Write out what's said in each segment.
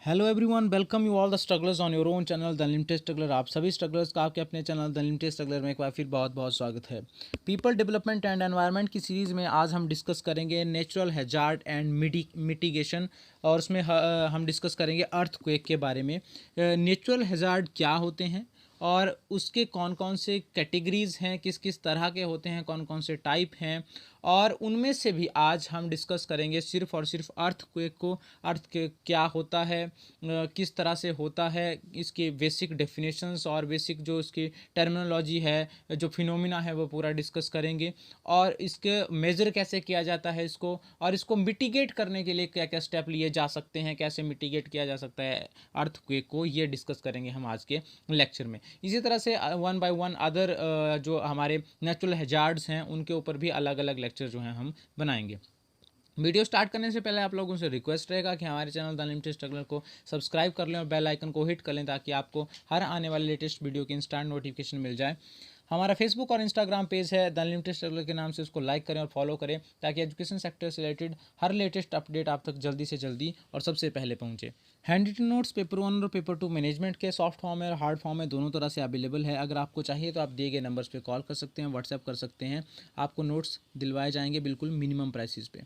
Hello everyone, welcome you all the strugglers on your own channel the limited struggler. आप सभी strugglers का आपके अपने चैनल द लिमिटेड स्ट्रगलर में एक बार फिर बहुत बहुत स्वागत है। पीपल डेवलपमेंट एंड एनवायरनमेंट की सीरीज़ में आज हम डिस्कस करेंगे नेचुरल हैजार्ड एंड मिटिगेशन, और उसमें हम डिस्कस करेंगे अर्थक्वेक के बारे में। नेचुरल हैजार्ड क्या होते हैं और उसके कौन कौन से कैटेगरीज़ हैं, किस किस तरह के होते हैं, कौन कौन से टाइप हैं, और उनमें से भी आज हम डिस्कस करेंगे सिर्फ और सिर्फ अर्थक्वेक को। अर्थक्वेक क्या होता है, किस तरह से होता है, इसके बेसिक डेफिनेशंस और बेसिक जो इसकी टर्मिनोलॉजी है, जो फिनोमिना है, वो पूरा डिस्कस करेंगे। और इसके मेज़र कैसे किया जाता है इसको, और इसको मिटिगेट करने के लिए क्या क्या स्टेप लिए जा सकते हैं, कैसे मिटिगेट किया जा सकता है अर्थक्वेक को, ये डिस्कस करेंगे हम आज के लेक्चर में। इसी तरह से वन बाय वन अदर जो हमारे नेचुरल हैजार्ड्स हैं उनके ऊपर भी अलग अलग लेक्चर जो हैं हम बनाएंगे। वीडियो स्टार्ट करने से पहले आप लोगों से रिक्वेस्ट रहेगा कि हमारे चैनल द लिमिटेड स्ट्रगलर को सब्सक्राइब कर लें और बेल आइकन को हिट कर लें, ताकि आपको हर आने वाले लेटेस्ट वीडियो की इंस्टेंट नोटिफिकेशन मिल जाए। हमारा फेसबुक और इंस्टाग्राम पेज है द लिमिटेड स्ट्रगलर के नाम से, उसको लाइक करें और फॉलो करें, ताकि एजुकेशन सेक्टर से रिलेटेड हर लेटेस्ट अपडेट आप तक जल्दी से जल्दी और सबसे पहले पहुंचे। हैंड रिटन नोट्स पेपर 1 और पेपर 2 मैनेजमेंट के सॉफ्ट फॉर्म है और हार्ड फॉर्म है, दोनों तरह से अवेलेबल है। अगर आपको चाहिए तो आप दिए गए नंबर्स पे कॉल कर सकते हैं, व्हाट्सएप कर सकते हैं, आपको नोट्स दिलवाए जाएंगे बिल्कुल मिनिमम प्राइसेस पे।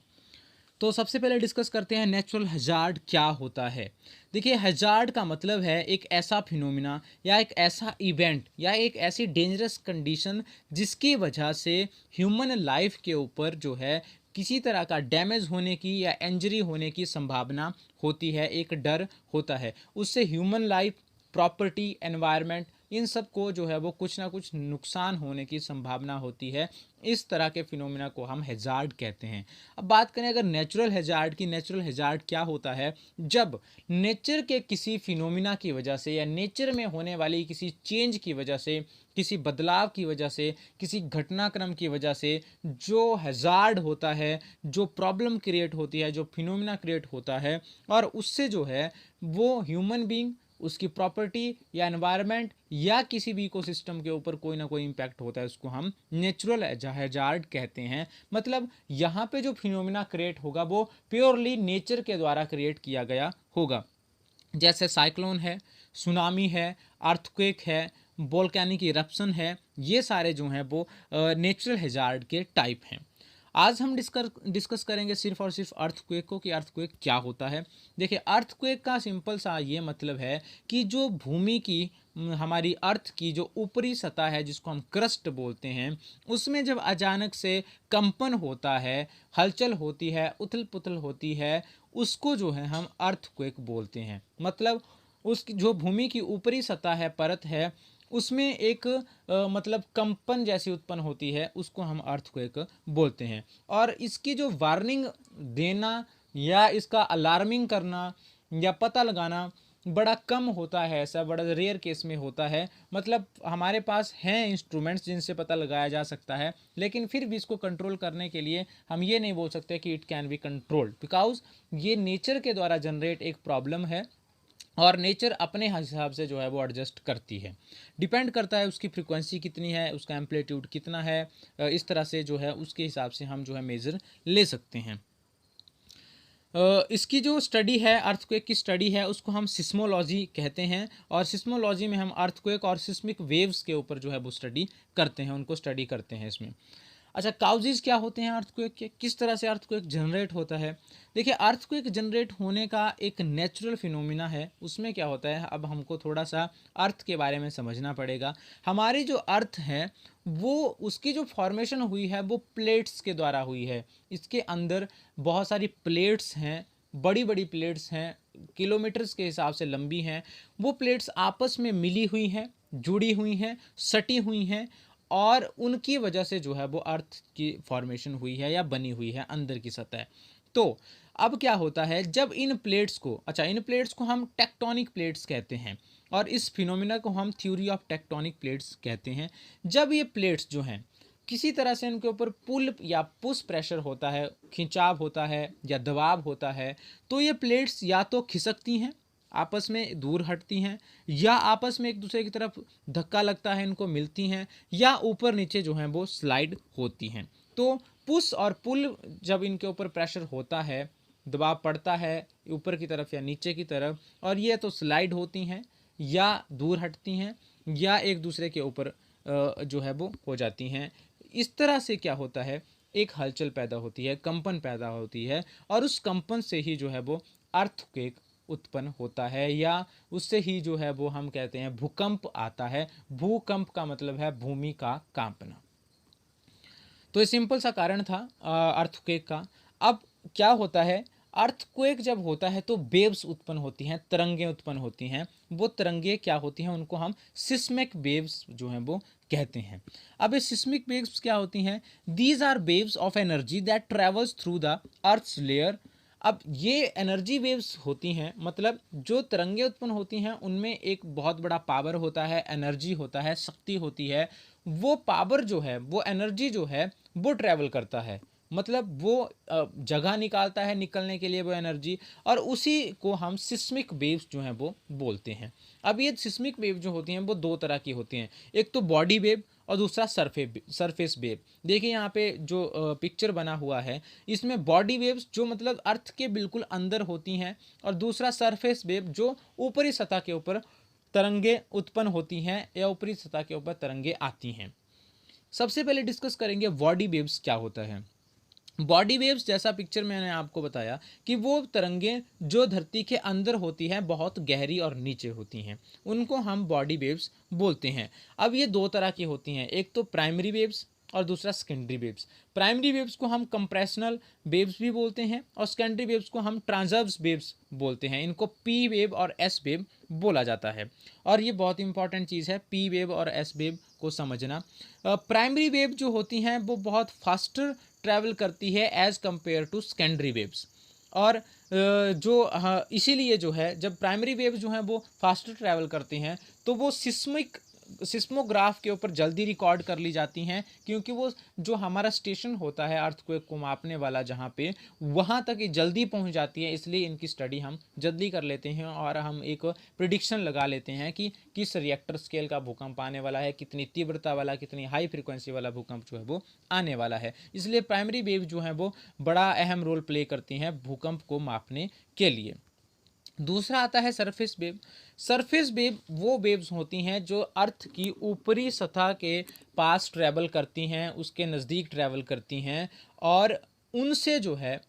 तो सबसे पहले डिस्कस करते हैं नेचुरल हैजार्ड क्या होता है। देखिए, हैजार्ड का मतलब है एक ऐसा फिनोमिना या एक ऐसा इवेंट या एक ऐसी डेंजरस कंडीशन जिसकी वजह से ह्यूमन लाइफ के ऊपर जो है किसी तरह का डैमेज होने की या इंजरी होने की संभावना होती है, एक डर होता है। उससे ह्यूमन लाइफ, प्रॉपर्टी, एनवायरनमेंट, इन सब को जो है वो कुछ ना कुछ नुकसान होने की संभावना होती है। इस तरह के फिनोमिना को हम हैजार्ड कहते हैं। अब बात करें अगर नेचुरल हैजार्ड की, नेचुरल हैजार्ड क्या होता है? जब नेचर के किसी फिनोमिना की वजह से या नेचर में होने वाली किसी चेंज की वजह से, किसी बदलाव की वजह से, किसी घटनाक्रम की वजह से जो हैजार्ड होता है, जो प्रॉब्लम क्रिएट होती है, जो फिनोमिना क्रिएट होता है, और उससे जो है वो ह्यूमन बीइंग, उसकी प्रॉपर्टी या एनवायरनमेंट या किसी भी इकोसिस्टम के ऊपर कोई ना कोई इम्पैक्ट होता है, उसको हम नेचुरल हैजार्ड कहते हैं। मतलब यहाँ पे जो फिनोमिना क्रिएट होगा वो प्योरली नेचर के द्वारा क्रिएट किया गया होगा। जैसे साइक्लोन है, सुनामी है, अर्थक्वेक है, वोल्केनिक इरप्शन है, ये सारे जो हैं वो नेचुरल हैजार्ड के टाइप हैं। आज हम डिस्कस करेंगे सिर्फ और सिर्फ अर्थक्वेक को, कि अर्थक्वेक क्या होता है। देखिए, अर्थक्वेक का सिंपल सा ये मतलब है कि जो भूमि की, हमारी अर्थ की जो ऊपरी सतह है, जिसको हम क्रस्ट बोलते हैं, उसमें जब अचानक से कंपन होता है, हलचल होती है, उथल पुथल होती है, उसको जो है हम अर्थक्वेक बोलते हैं। मतलब उसकी जो भूमि की ऊपरी सतह है, परत है, उसमें एक मतलब कंपन जैसी उत्पन्न होती है, उसको हम अर्थक्वेक बोलते हैं। और इसकी जो वार्निंग देना या इसका अलार्मिंग करना या पता लगाना बड़ा कम होता है, ऐसा बड़ा रेयर केस में होता है। मतलब हमारे पास हैं इंस्ट्रूमेंट्स जिनसे पता लगाया जा सकता है, लेकिन फिर भी इसको कंट्रोल करने के लिए हम ये नहीं बोल सकते कि it can be controlled, because ये नेचर के द्वारा जनरेट एक प्रॉब्लम है, और नेचर अपने हिसाब से जो है वो एडजस्ट करती है। डिपेंड करता है उसकी फ्रीक्वेंसी कितनी है, उसका एम्पलीट्यूड कितना है, इस तरह से जो है उसके हिसाब से हम जो है मेज़र ले सकते हैं। इसकी जो स्टडी है, अर्थक्वेक की स्टडी है, उसको हम सिस्मोलॉजी कहते हैं। और सिस्मोलॉजी में हम अर्थक्वेक और सिस्मिक वेव्स के ऊपर जो है वो स्टडी करते हैं, उनको स्टडी करते हैं इसमें। अच्छा, काउजेज क्या होते हैं अर्थक्वेक के, किस तरह से अर्थक्वेक जनरेट होता है? देखिए, अर्थक्वेक जनरेट होने का एक नेचुरल फिनोमिना है। उसमें क्या होता है, अब हमको थोड़ा सा अर्थ के बारे में समझना पड़ेगा। हमारी जो अर्थ है वो, उसकी जो फॉर्मेशन हुई है वो प्लेट्स के द्वारा हुई है। इसके अंदर बहुत सारी प्लेट्स हैं, बड़ी बड़ी प्लेट्स हैं, किलोमीटर्स के हिसाब से लंबी हैं। वो प्लेट्स आपस में मिली हुई हैं, जुड़ी हुई हैं, सटी हुई हैं, और उनकी वजह से जो है वो अर्थ की फॉर्मेशन हुई है या बनी हुई है अंदर की सतह। तो अब क्या होता है, जब इन प्लेट्स को, अच्छा, इन प्लेट्स को हम टेक्टोनिक प्लेट्स कहते हैं, और इस फिनोमिना को हम थ्योरी ऑफ टेक्टोनिक प्लेट्स कहते हैं। जब ये प्लेट्स जो हैं किसी तरह से इनके ऊपर पुल या पुश प्रेशर होता है, खिंचाव होता है या दबाव होता है, तो ये प्लेट्स या तो खिसकती हैं, आपस में दूर हटती हैं, या आपस में एक दूसरे की तरफ धक्का लगता है, इनको मिलती हैं, या ऊपर नीचे जो हैं वो स्लाइड होती हैं। तो पुश और पुल जब इनके ऊपर प्रेशर होता है, दबाव पड़ता है ऊपर की तरफ या नीचे की तरफ, और ये तो स्लाइड होती हैं या दूर हटती हैं या एक दूसरे के ऊपर जो है वो हो जाती हैं। इस तरह से क्या होता है, एक हलचल पैदा होती है, कंपन पैदा होती है, और उस कंपन से ही जो है वो अर्थक्वेक उत्पन्न होता है, या उससे ही जो है वो हम कहते हैं भूकंप आता है। भूकंप का मतलब है भूमि का कांपना। तो ये सिंपल सा कारण था अर्थक्वेक का। अब क्या होता है, अर्थक्वेक जब होता है तो वेव्स उत्पन्न होती हैं, तरंगें उत्पन्न होती हैं। वो तरंगें क्या होती हैं, उनको हम सिस्मिक वेव्स जो हैं वो कहते हैं। अब ये सिस्मिक वेव्स क्या होती हैं, these are waves of energy that travels through the earth's layer. अब ये एनर्जी वेव्स होती हैं, मतलब जो तरंगे उत्पन्न होती हैं उनमें एक बहुत बड़ा पावर होता है, एनर्जी होता है, शक्ति होती है। वो पावर जो है, वो एनर्जी जो है वो ट्रैवल करता है, मतलब वो जगह निकालता है निकलने के लिए वो एनर्जी, और उसी को हम सिस्मिक वेव्स जो हैं वो बोलते हैं। अब ये सिस्मिक वेव जो होती हैं वो दो तरह की होती हैं, एक तो बॉडी वेव और दूसरा सरफेस वेव। देखिए यहाँ पे जो पिक्चर बना हुआ है, इसमें बॉडी वेव्स जो मतलब अर्थ के बिल्कुल अंदर होती हैं, और दूसरा सरफेस वेव जो ऊपरी सतह के ऊपर तरंगे उत्पन्न होती हैं या ऊपरी सतह के ऊपर तरंगे आती हैं। सबसे पहले डिस्कस करेंगे बॉडी वेव्स क्या होता है। बॉडी वेव्स जैसा पिक्चर मैंने आपको बताया कि वो तरंगें जो धरती के अंदर होती हैं, बहुत गहरी और नीचे होती हैं, उनको हम बॉडी वेव्स बोलते हैं। अब ये दो तरह की होती हैं, एक तो प्राइमरी वेव्स और दूसरा सेकेंडरी वेव्स। प्राइमरी वेव्स को हम कंप्रेशनल वेव्स भी बोलते हैं और सेकेंडरी वेव्स को हम ट्रांसवर्स वेव्स बोलते हैं। इनको पी वेव और एस वेव बोला जाता है, और ये बहुत इंपॉर्टेंट चीज़ है पी वेव और एस वेव को समझना। प्राइमरी वेव जो होती हैं वो बहुत फास्टर ट्रैवल करती है as compare to secondary waves, और इसीलिए जो है जब प्राइमरी वेव जो हैं वो फास्टर ट्रैवल करती हैं तो वो सिस्मोग्राफ के ऊपर जल्दी रिकॉर्ड कर ली जाती हैं, क्योंकि वो जो हमारा स्टेशन होता है अर्थक्वेक को मापने वाला जहाँ पे, वहाँ तक ये जल्दी पहुँच जाती है, इसलिए इनकी स्टडी हम जल्दी कर लेते हैं और हम एक प्रिडिक्शन लगा लेते हैं कि किस रिएक्टर स्केल का भूकंप आने वाला है, कितनी तीव्रता वाला, कितनी हाई फ्रिक्वेंसी वाला भूकंप जो है वो आने वाला है। इसलिए प्राइमरी वेव जो है वो बड़ा अहम रोल प्ले करती हैं भूकंप को मापने के लिए। दूसरा आता है सरफेस वेव। सरफेस वेव वो वेव्स होती हैं जो अर्थ की ऊपरी सतह के पास ट्रैवल करती हैं, उसके नज़दीक ट्रैवल करती हैं, और उनसे जो है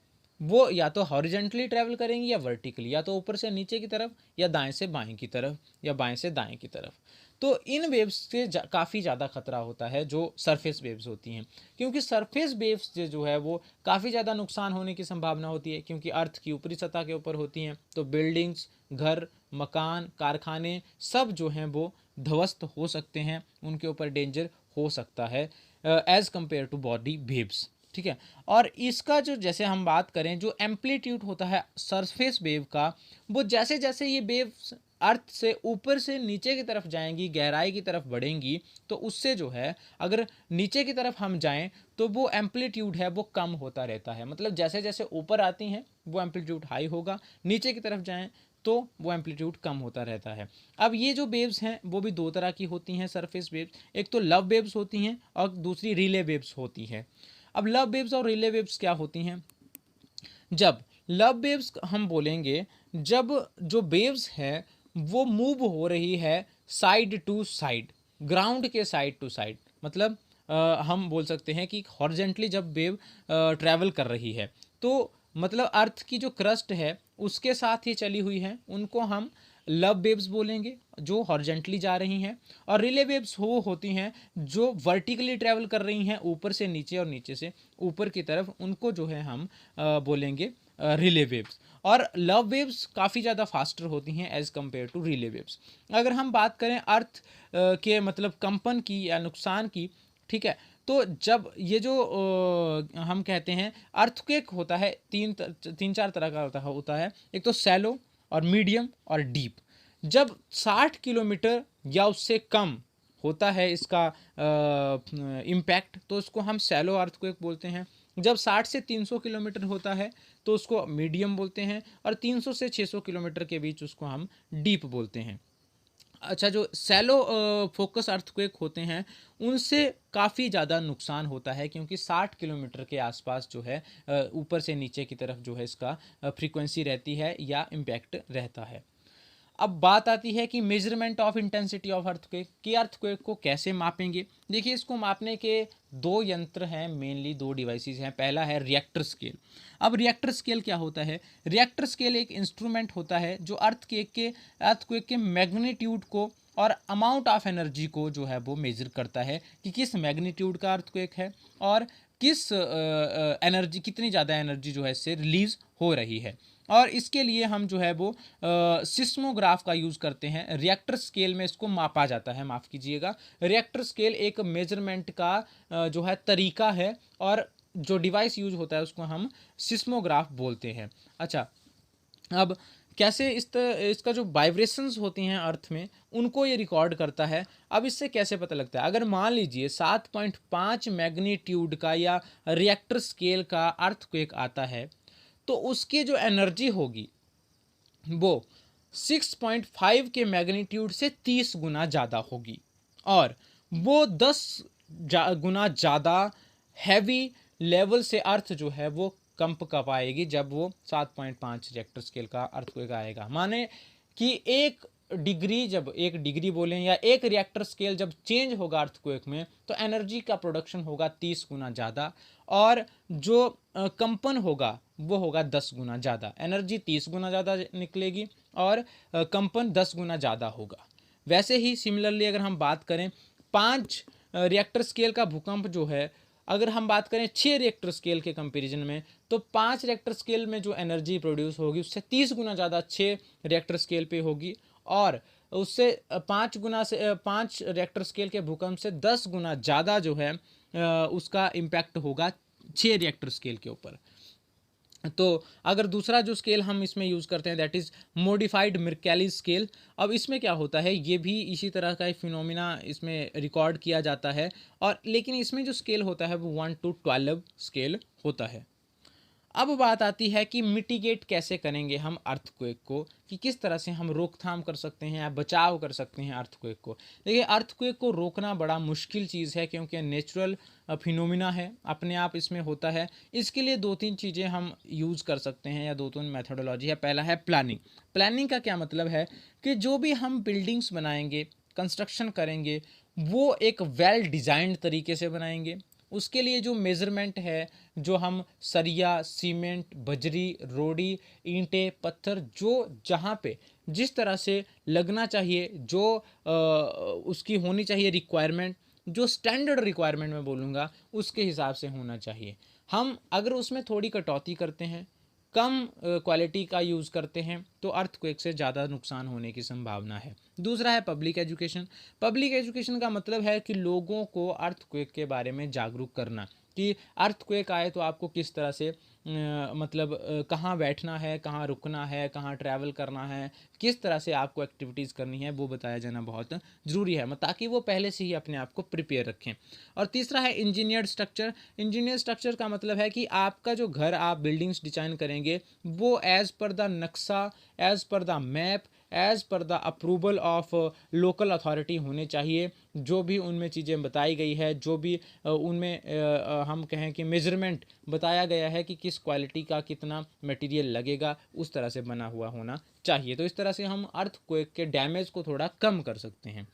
वो या तो हॉरिजेंटली ट्रैवल करेंगी या वर्टिकली, या तो ऊपर से नीचे की तरफ या दाएं से बाएं की तरफ या बाएं से दाएं की तरफ। तो इन वेव्स से काफ़ी ज़्यादा खतरा होता है जो सरफेस वेव्स होती हैं, क्योंकि सरफेस वेव्स जो है वो काफ़ी ज़्यादा नुकसान होने की संभावना होती है, क्योंकि अर्थ की ऊपरी सतह के ऊपर होती हैं। तो बिल्डिंग्स, घर, मकान, कारखाने सब जो हैं वो ध्वस्त हो सकते हैं, उनके ऊपर डेंजर हो सकता है as compare to body waves. ठीक है, और इसका जो जैसे हम बात करें जो एम्पलीट्यूड होता है सरफेस वेव का, वो जैसे जैसे ये वेव्स अर्थ से ऊपर से नीचे की तरफ जाएंगी, गहराई की तरफ बढ़ेंगी, तो उससे जो है अगर नीचे की तरफ हम जाएं तो वो एम्पलीट्यूड है वो कम होता रहता है। मतलब जैसे जैसे ऊपर आती हैं वो एम्पलीट्यूड हाई होगा, नीचे की तरफ जाएं तो वो एम्पलीट्यूड कम होता रहता है। अब ये जो वेव्स हैं वो भी दो तरह की होती हैं सरफेस वेव्स, एक तो लव वेव्स होती हैं और दूसरी रिले वेव्स होती है। अब लव वेव्स और रिले वेव्स क्या होती हैं, जब लव वेव्स हम बोलेंगे जब जो वेव्स है वो मूव हो रही है साइड टू साइड, ग्राउंड के साइड टू साइड, मतलब हम बोल सकते हैं कि हॉरिजेंटली जब वेव ट्रैवल कर रही है तो मतलब अर्थ की जो क्रस्ट है उसके साथ ही चली हुई है, उनको हम लव वेव्स बोलेंगे जो हॉरिजेंटली जा रही हैं। और रिले वेव्स वो होती हैं जो वर्टिकली ट्रैवल कर रही हैं ऊपर से नीचे और नीचे से ऊपर की तरफ, उनको जो है हम बोलेंगे रिले वेव्स। और लव वेव्स काफ़ी ज़्यादा फास्टर होती हैं as compare to Rayleigh waves. अगर हम बात करें अर्थ के मतलब कंपन की या नुकसान की, ठीक है, तो जब ये जो हम कहते हैं अर्थक्वेक होता है, तीन चार तरह का होता है। एक तो सैलो और मीडियम और डीप। जब 60 किलोमीटर या उससे कम होता है इसका इम्पैक्ट तो उसको हम सैलो अर्थक्वेक बोलते हैं। जब 60 से 300 किलोमीटर होता है तो उसको मीडियम बोलते हैं, और 300 से 600 किलोमीटर के बीच उसको हम डीप बोलते हैं। अच्छा, जो सैलो फोकस अर्थक्वेक होते हैं उनसे काफ़ी ज़्यादा नुकसान होता है, क्योंकि 60 किलोमीटर के आसपास जो है ऊपर से नीचे की तरफ जो है इसका फ्रीक्वेंसी रहती है या इम्पैक्ट रहता है। अब बात आती है कि measurement of intensity of earthquake, कि अर्थक्वेक को कैसे मापेंगे। देखिए, इसको मापने के दो यंत्र हैं, मेनली दो डिवाइसेस हैं। पहला है रिएक्टर स्केल। अब रिएक्टर स्केल क्या होता है? रिएक्टर स्केल एक इंस्ट्रूमेंट होता है जो अर्थक्वेक के मैग्नीट्यूड को और अमाउंट ऑफ एनर्जी को जो है वो मेजर करता है कि किस मैग्नीट्यूड का अर्थक्वेक है और किस एनर्जी, कितनी ज़्यादा एनर्जी जो है इससे रिलीज हो रही है। और इसके लिए हम जो है वो सिस्मोग्राफ का यूज़ करते हैं। रिएक्टर स्केल में इसको मापा जाता है, माफ़ कीजिएगा। रिएक्टर स्केल एक मेजरमेंट का जो है तरीका है, और जो डिवाइस यूज होता है उसको हम सिस्मोग्राफ बोलते हैं। अच्छा, अब कैसे इसका जो वाइब्रेशंस होती हैं अर्थ में, उनको ये रिकॉर्ड करता है। अब इससे कैसे पता लगता है? अगर मान लीजिए 7.5 मैग्नीट्यूड का या रिएक्टर स्केल का अर्थक्वेक आता है, तो उसकी जो एनर्जी होगी वो 6.5 के मैग्नीट्यूड से 30 गुना ज़्यादा होगी, और वो 10 गुना ज़्यादा हैवी लेवल से अर्थ जो है वो कंप कर आएगी जब वो 7.5 रिएक्टर स्केल का अर्थक्वेक आएगा। माने कि जब एक डिग्री बोलें या एक रिएक्टर स्केल जब चेंज होगा अर्थक्वेक में, तो एनर्जी का प्रोडक्शन होगा 30 गुना ज़्यादा, और जो कंपन होगा वो होगा 10 गुना ज़्यादा। एनर्जी 30 गुना ज़्यादा निकलेगी और कंपन 10 गुना ज़्यादा होगा। वैसे ही सिमिलरली अगर हम बात करें 5 रिएक्टर स्केल का भूकंप जो है, अगर हम बात करें 6 रिएक्टर स्केल के कंपैरिजन में, तो 5 रिएक्टर स्केल में जो एनर्जी प्रोड्यूस होगी उससे 30 गुना ज़्यादा 6 रिएक्टर स्केल पे होगी, और उससे 5 रिएक्टर स्केल के भूकंप से 10 गुना ज़्यादा जो है उसका इम्पैक्ट होगा 6 रिएक्टर स्केल के ऊपर। तो अगर दूसरा जो स्केल हम इसमें यूज़ करते हैं दैट इज़ मॉडिफाइड मिर्कैली स्केल। अब इसमें क्या होता है, ये भी इसी तरह का एक फिनोमिना इसमें रिकॉर्ड किया जाता है, और लेकिन इसमें जो स्केल होता है वो 1 to 12 स्केल होता है। अब बात आती है कि मिटिगेट कैसे करेंगे हम अर्थक्वेक को, कि किस तरह से हम रोकथाम कर सकते हैं या बचाव कर सकते हैं अर्थक्वेक को। देखिए, अर्थक्वेक को रोकना बड़ा मुश्किल चीज़ है, क्योंकि नेचुरल फिनोमिना है, अपने आप इसमें होता है। इसके लिए 2-3 चीज़ें हम यूज़ कर सकते हैं या 2-3 मेथोडोलॉजी है। पहला है प्लानिंग। प्लानिंग का क्या मतलब है कि जो भी हम बिल्डिंग्स बनाएंगे, कंस्ट्रक्शन करेंगे, वो एक वेल डिज़ाइंड तरीके से बनाएंगे। उसके लिए जो मेज़रमेंट है, जो हम सरिया, सीमेंट, बजरी, रोड़ी, ईंटें, पत्थर, जो जहाँ पे जिस तरह से लगना चाहिए, जो उसकी होनी चाहिए रिक्वायरमेंट, जो स्टैंडर्ड रिक्वायरमेंट मैं बोलूँगा, उसके हिसाब से होना चाहिए। हम अगर उसमें थोड़ी कटौती करते हैं, कम क्वालिटी का यूज़ करते हैं, तो अर्थक्वेक से ज़्यादा नुकसान होने की संभावना है। दूसरा है पब्लिक एजुकेशन। पब्लिक एजुकेशन का मतलब है कि लोगों को अर्थक्वेक के बारे में जागरूक करना, कि अर्थक्वेक आए तो आपको किस तरह से मतलब कहाँ बैठना है, कहाँ रुकना है, कहाँ ट्रैवल करना है, किस तरह से आपको एक्टिविटीज़ करनी है, वो बताया जाना बहुत ज़रूरी है, ताकि वो पहले से ही अपने आप को प्रिपेयर रखें। और तीसरा है इंजीनियर्ड स्ट्रक्चर। इंजीनियर स्ट्रक्चर का मतलब है कि आपका जो घर आप बिल्डिंग्स डिज़ाइन करेंगे, वो एज़ पर द नक्शा, as per the map, as per the approval of local authority होने चाहिए। जो भी उनमें चीज़ें बताई गई है, जो भी उनमें हम कहें कि मेजरमेंट बताया गया है कि किस क्वालिटी का कितना मटेरियल लगेगा, उस तरह से बना हुआ होना चाहिए। तो इस तरह से हम अर्थक्वेक के डैमेज को थोड़ा कम कर सकते हैं।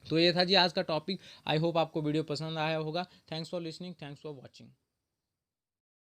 तो ये था जी आज का टॉपिक। आई होप आपको वीडियो पसंद आया होगा। Thanks for listening, thanks for watching.